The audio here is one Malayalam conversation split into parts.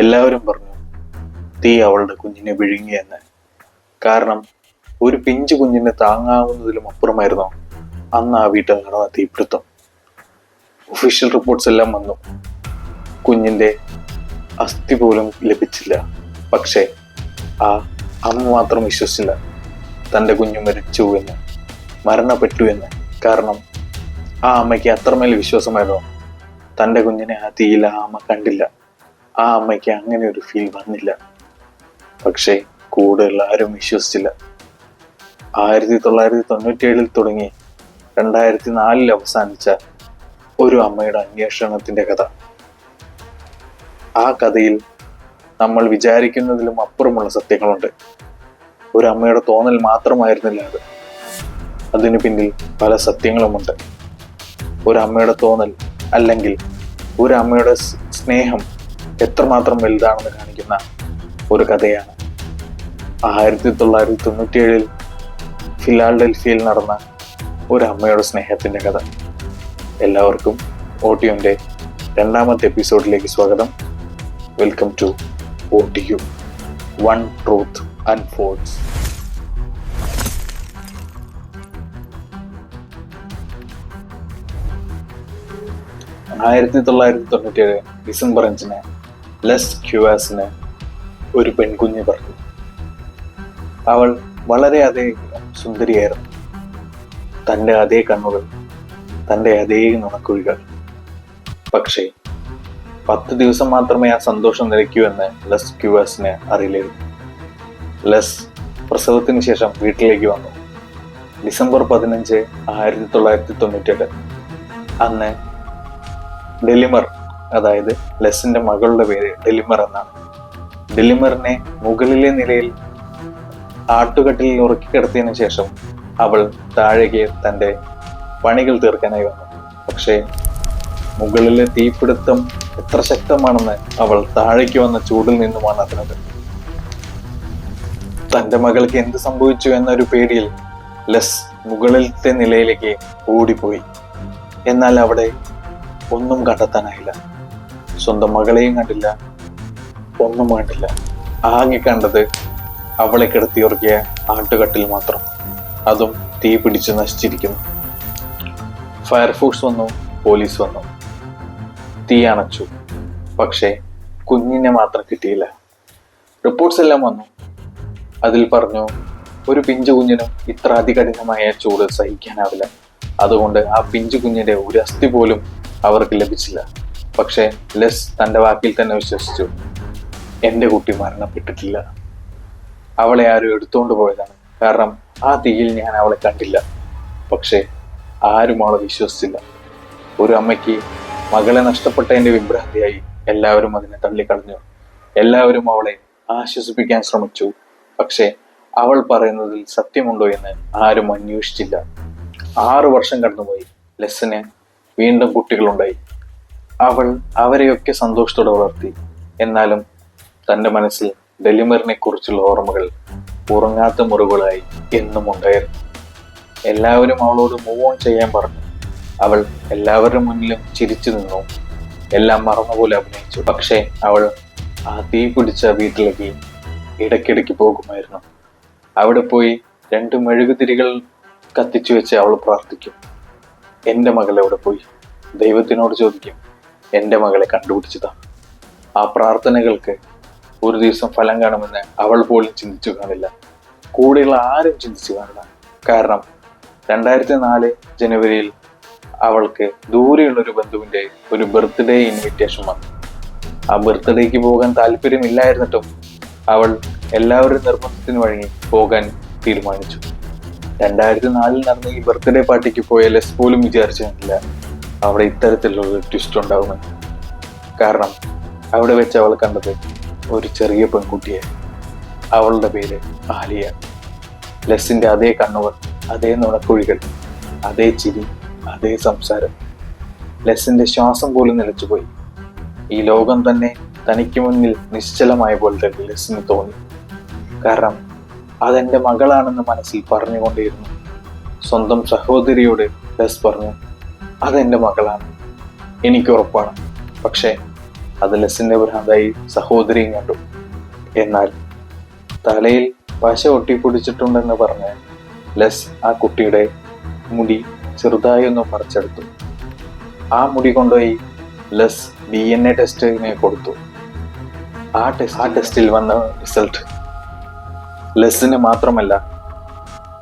എല്ലാവരും പറഞ്ഞു തീ അവളുടെ കുഞ്ഞിനെ വിഴുങ്ങിയെന്ന്. കാരണം ഒരു പിഞ്ചു കുഞ്ഞിനെ താങ്ങാവുന്നതിലും അപ്പുറമായിരുന്നു അന്ന് ആ വീട്ടിൽ നടന്ന തീപിടുത്തം. ഒഫീഷ്യൽ റിപ്പോർട്ട്സ് എല്ലാം വന്നു. കുഞ്ഞിന്റെ അസ്ഥി പോലും ലഭിച്ചില്ല. പക്ഷേ ആ അമ്മ മാത്രം വിശ്വസിച്ചില്ല തൻ്റെ കുഞ്ഞു മരിച്ചു എന്ന്, മരണപ്പെട്ടു എന്ന്. കാരണം ആ അമ്മയ്ക്ക് അത്രമേൽ വിശ്വാസമായിരുന്നു തൻ്റെ കുഞ്ഞിനെ ആ തീയിൽ ആ അമ്മ കണ്ടില്ല. ആ അമ്മയ്ക്ക് അങ്ങനെ ഒരു ഫീൽ വന്നില്ല. പക്ഷേ കൂടുതൽ ആരും വിശ്വസിച്ചില്ല. 1997 തുടങ്ങി 2004 അവസാനിച്ച ഒരു അമ്മയുടെ അന്വേഷണത്തിന്റെ കഥ. ആ കഥയിൽ നമ്മൾ വിചാരിക്കുന്നതിലും അപ്പുറമുള്ള സത്യങ്ങളുണ്ട്. ഒരു അമ്മയുടെ തോന്നൽ മാത്രമായിരുന്നില്ല അത്. അതിനു പിന്നിൽ പല സത്യങ്ങളുമുണ്ട്. ഒരു അമ്മയുടെ തോന്നൽ അല്ലെങ്കിൽ ഒരു അമ്മയുടെ സ്നേഹം എത്രമാത്രം വലുതാണെന്ന് കാണിക്കുന്ന ഒരു കഥയാണ് 1997 ഫിലാഡൽഫിയയിൽ നടന്ന ഒരു അമ്മയുടെ സ്നേഹത്തിന്റെ കഥ. എല്ലാവർക്കും ഓഡിയോന്റെ 2ാമത്തെ എപ്പിസോഡിലേക്ക് സ്വാഗതം. Welcome to audio one truth unfolds. December 5 ലെസ് ക്യുവാസിന് ഒരു പെൺകുഞ്ഞ് പറഞ്ഞു. അവൾ വളരെയധികം സുന്ദരിയായിരുന്നു. തൻ്റെ അതേ കണ്ണുകൾ, തൻ്റെ അതേ നുണക്കുഴികൾ. പക്ഷേ 10 ദിവസം മാത്രമേ ആ സന്തോഷം നിലയ്ക്കൂ എന്ന് ലെസ് ക്യുവാസിന് അറിയില്ലായിരുന്നു. ലെസ് പ്രസവത്തിന് ശേഷം വീട്ടിലേക്ക് വന്നു. ഡിസംബർ 15, 1997. അന്ന് ഡെലിമർ, അതായത് ലെസിന്റെ മകളുടെ പേര് ഡെലിമർ എന്നാണ്. ഡെലിമറിനെ മുകളിലെ നിലയിൽ ആട്ടുകട്ടിൽ ഉറക്കി കിടത്തിയതിനു ശേഷം അവൾ താഴേക്ക് തൻ്റെ പണികൾ തീർക്കാനായി വന്നു. പക്ഷേ മുകളിലെ തീപിടുത്തം എത്ര ശക്തമാണെന്ന് അവൾ താഴേക്ക് വന്ന ചൂടിൽ നിന്നുമാണ് അറിഞ്ഞത്. തൻ്റെ മകൾക്ക് എന്ത് സംഭവിച്ചു എന്നൊരു പേടിയിൽ ലെസ് മുകളിലത്തെ നിലയിലേക്ക് ഓടിപ്പോയി. എന്നാൽ അവിടെ ഒന്നും കണ്ടെത്താനായില്ല. സ്വന്തം മകളെയും കണ്ടില്ല, ഒന്നും കണ്ടില്ല. ആകെ കണ്ടത് അവളെ കിടത്തിയുറക്കിയ ആട്ടുകട്ടിൽ മാത്രം. അതും തീ പിടിച്ച് നശിച്ചിരിക്കുന്നു. ഫയർഫോഴ്സ് വന്നു, പോലീസ് വന്നു, തീ അണച്ചു. പക്ഷേ കുഞ്ഞിനെ മാത്രം കിട്ടിയില്ല. റിപ്പോർട്ട്സ് എല്ലാം വന്നു. അതിൽ പറഞ്ഞു ഒരു പിഞ്ചു കുഞ്ഞിനും ഇത്ര അതികഠിനമായ ചൂട് സഹിക്കാനാവില്ല. അതുകൊണ്ട് ആ പിഞ്ചു കുഞ്ഞിന്റെ ഒരു അസ്ഥി പോലും അവർക്ക് ലഭിച്ചില്ല. പക്ഷേ ലെസ് തൻ്റെ വാക്കിൽ തന്നെ വിശ്വസിച്ചു. എൻ്റെ കുട്ടി മരണപ്പെട്ടിട്ടില്ല, അവളെ ആരും എടുത്തുകൊണ്ട് പോയതാണ്. കാരണം ആ തീയിൽ ഞാൻ അവളെ കണ്ടില്ല. പക്ഷേ ആരും അവളെ വിശ്വസിച്ചില്ല. ഒരു അമ്മയ്ക്ക് മകളെ നഷ്ടപ്പെട്ടതിൻ്റെ വിഭ്രാന്തിയായി എല്ലാവരും അതിനെ തള്ളിക്കളഞ്ഞു. എല്ലാവരും അവളെ ആശ്വസിപ്പിക്കാൻ ശ്രമിച്ചു. പക്ഷേ അവൾ പറയുന്നതിൽ സത്യമുണ്ടോ എന്ന് ആരും അന്വേഷിച്ചില്ല. 6 വർഷം കടന്നുപോയി. ലെസ്സിന് വീണ്ടും കുട്ടികളുണ്ടായി. അവൾ അവരെയൊക്കെ സന്തോഷത്തോടെ വളർത്തി. എന്നാലും തൻ്റെ മനസ്സിൽ ഡെലിമറിനെ കുറിച്ചുള്ള ഓർമ്മകൾ ഉറങ്ങാത്ത മുറിവുകളായി എന്നും ഉണ്ടായിരുന്നു. എല്ലാവരും അവളോട് മൂവ് ഓൺ ചെയ്യാൻ പറഞ്ഞു. അവൾ എല്ലാവരുടെ മുന്നിലും ചിരിച്ചു നിന്നു. എല്ലാം മറന്നുപോലെ അഭിനയിച്ചു. പക്ഷേ അവൾ ആ തീ പിടിച്ച വീട്ടിലേക്ക് ഇടയ്ക്കിടയ്ക്ക് പോകുമായിരുന്നു. അവിടെ പോയി 2 മെഴുകുതിരികൾ കത്തിച്ചു വെച്ച് അവൾ പ്രാർത്ഥിക്കും. എൻ്റെ മകൾ എവിടെ പോയി? ദൈവത്തിനോട് ചോദിക്കും, എൻ്റെ മകളെ കണ്ടുപിടിച്ചതാ. ആ പ്രാർത്ഥനകൾക്ക് ഒരു ദിവസം ഫലം കാണുമെന്ന് അവൾ പോലും ചിന്തിച്ചു കാണില്ല. കൂടെയുള്ള ആരും ചിന്തിച്ചു കാണില്ല. കാരണം 2004 ജനുവരിയിൽ അവൾക്ക് ദൂരെയുള്ള ഒരു ബന്ധുവിൻ്റെ ഒരു ബർത്ത്ഡേ ഇൻവിറ്റേഷൻ വന്നു. ആ ബർത്ത്ഡേക്ക് പോകാൻ താല്പര്യമില്ലായിരുന്നിട്ടും അവൾ എല്ലാവരും നിർബന്ധത്തിന് വഴങ്ങി പോകാൻ തീരുമാനിച്ചു. 2004 നടന്ന ഈ ബർത്ത്ഡേ പാർട്ടിക്ക് പോയ ലെസ് പോലും വിചാരിച്ചിട്ടില്ല അവിടെ ഇത്തരത്തിലുള്ള ട്വിസ്റ്റ് ഉണ്ടാകുമെന്ന്. കാരണം അവിടെ വെച്ച് അവൾ കണ്ടത് ഒരു ചെറിയ പെൺകുട്ടിയെ. അവളുടെ പേര് ആലിയ. ലെസ്സിന്റെ അതേ കണ്ണുകൾ, അതേ നുണക്കുഴികൾ, അതേ ചിരി, അതേ സംസാരം. ലെസ്സിന്റെ ശ്വാസം പോലും നിലച്ചുപോയി. ഈ ലോകം തന്നെ തനിക്ക് മുന്നിൽ നിശ്ചലമായ പോലെ തന്നെ ലെസ്സിന് തോന്നി. കാരണം അതെന്റെ മകളാണെന്ന് മനസ്സിൽ പറഞ്ഞുകൊണ്ടേയിരുന്നു. സ്വന്തം സഹോദരിയോട് ലെസ് പറഞ്ഞു, അതെന്റെ മകളാണ്, എനിക്ക് ഉറപ്പാണ്. പക്ഷേ അത് ലെസ്സിന്റെ ഭ്രാന്തായി സഹോദരിയും കണ്ടു. എന്നാൽ തലയിൽ പശ ഒട്ടിപ്പിടിച്ചിട്ടുണ്ടെന്ന് പറഞ്ഞ് ലെസ് ആ കുട്ടിയുടെ മുടി ചെറുതായി ഒന്ന് പറിച്ചെടുത്തു. ആ മുടി കൊണ്ടുപോയി ലെസ് DNA ടെസ്റ്റിന് കൊടുത്തു. ആ ടെസ്റ്റിൽ വന്ന റിസൾട്ട് ലെസ്സിന് മാത്രമല്ല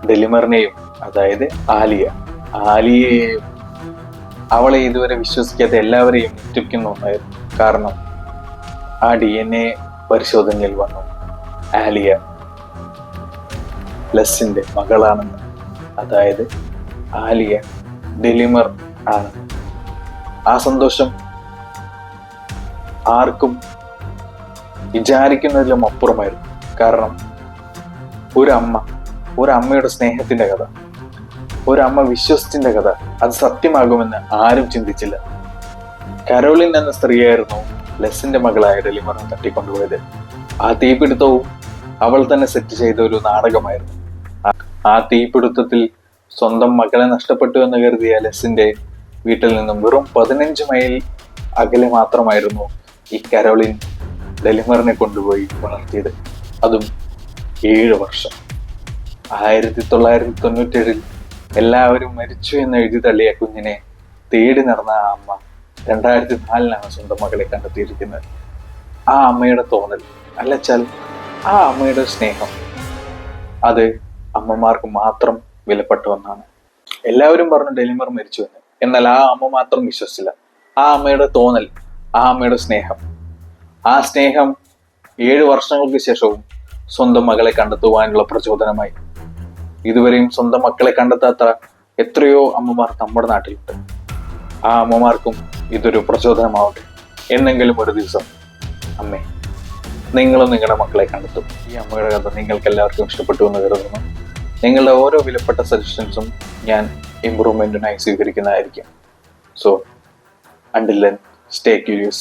ഡെലിമറിനെയും, അതായത് ആലിയയെയും, അവളെ ഇതുവരെ വിശ്വസിക്കാത്ത എല്ലാവരെയും ഞെട്ടിപ്പിക്കുന്ന ഒന്നായിരുന്നു. കാരണം ആ DNA പരിശോധനയിൽ വന്നു ആലിയ ലെസ്സിന്റെ മകളാണെന്ന്, അതായത് ആലിയ ഡെലിമർ ആണ്. ആ സന്തോഷം ആർക്കും വിചാരിക്കുന്നതിലും അപ്പുറമായിരുന്നു. കാരണം ഒരമ്മയുടെ സ്നേഹത്തിന്റെ കഥ, ഒരമ്മ വിശ്വസിച്ചിന്റെ കഥ, അത് സത്യമാകുമെന്ന് ആരും ചിന്തിച്ചില്ല. കരോളിൻ എന്ന സ്ത്രീയായിരുന്നു ലെസ്സിന്റെ മകളായ ഡെലിമറിനെ തട്ടിക്കൊണ്ടുപോയത്. ആ തീപിടുത്തവും അവൾ തന്നെ സെറ്റ് ചെയ്ത ഒരു നാടകമായിരുന്നു. ആ തീപിടുത്തത്തിൽ സ്വന്തം മകളെ നഷ്ടപ്പെട്ടു എന്ന് കരുതിയ ലെസ്സിന്റെ വീട്ടിൽ നിന്നും വെറും 15 മൈൽ അകലെ മാത്രമായിരുന്നു ഈ കരോളിൻ ഡെലിമറിനെ കൊണ്ടുപോയി വളർത്തിയത്. അതും 7 വർഷം. 1997 എല്ലാവരും മരിച്ചു എന്ന് എഴുതി തള്ളിയ കുഞ്ഞിനെ തേടി നടന്ന ആ അമ്മ 2004 സ്വന്തം മകളെ കണ്ടെത്തിയിരിക്കുന്നത്. ആ അമ്മയുടെ തോന്നൽ, അല്ലച്ചാൽ ആ അമ്മയുടെ സ്നേഹം, അത് അമ്മമാർക്ക് മാത്രം വിലപ്പെട്ട ഒന്നാണ്. എല്ലാവരും പറഞ്ഞു ഡെലിമർ മരിച്ചു എന്ന്. എന്നാൽ ആ അമ്മ മാത്രം വിശ്വസിച്ചില്ല. ആ അമ്മയുടെ തോന്നൽ, ആ അമ്മയുടെ സ്നേഹം, ആ സ്നേഹം 7 വർഷങ്ങൾക്ക് ശേഷവും സ്വന്തം മകളെ കണ്ടെത്തുവാനുള്ള പ്രചോദനമായി. ഇതുവരെയും സ്വന്തം മക്കളെ കണ്ടെത്താത്ത എത്രയോ അമ്മമാർ നമ്മുടെ നാട്ടിലുണ്ട്. ആ അമ്മമാർക്കും ഇതൊരു പ്രചോദനമാവട്ടെ. എന്നെങ്കിലും ഒരു ദിവസം അമ്മേ, നിങ്ങളും നിങ്ങളുടെ മക്കളെ കണ്ടെത്തും. ഈ അമ്മയുടെ കഥ നിങ്ങൾക്ക് എല്ലാവർക്കും ഇഷ്ടപ്പെട്ടു എന്ന് കരുതുന്നു. നിങ്ങളുടെ ഓരോ വിലപ്പെട്ട സജഷൻസും ഞാൻ ഇംപ്രൂവ്മെന്റിനായി സ്വീകരിക്കുന്നതായിരിക്കും. So until then, stay curious.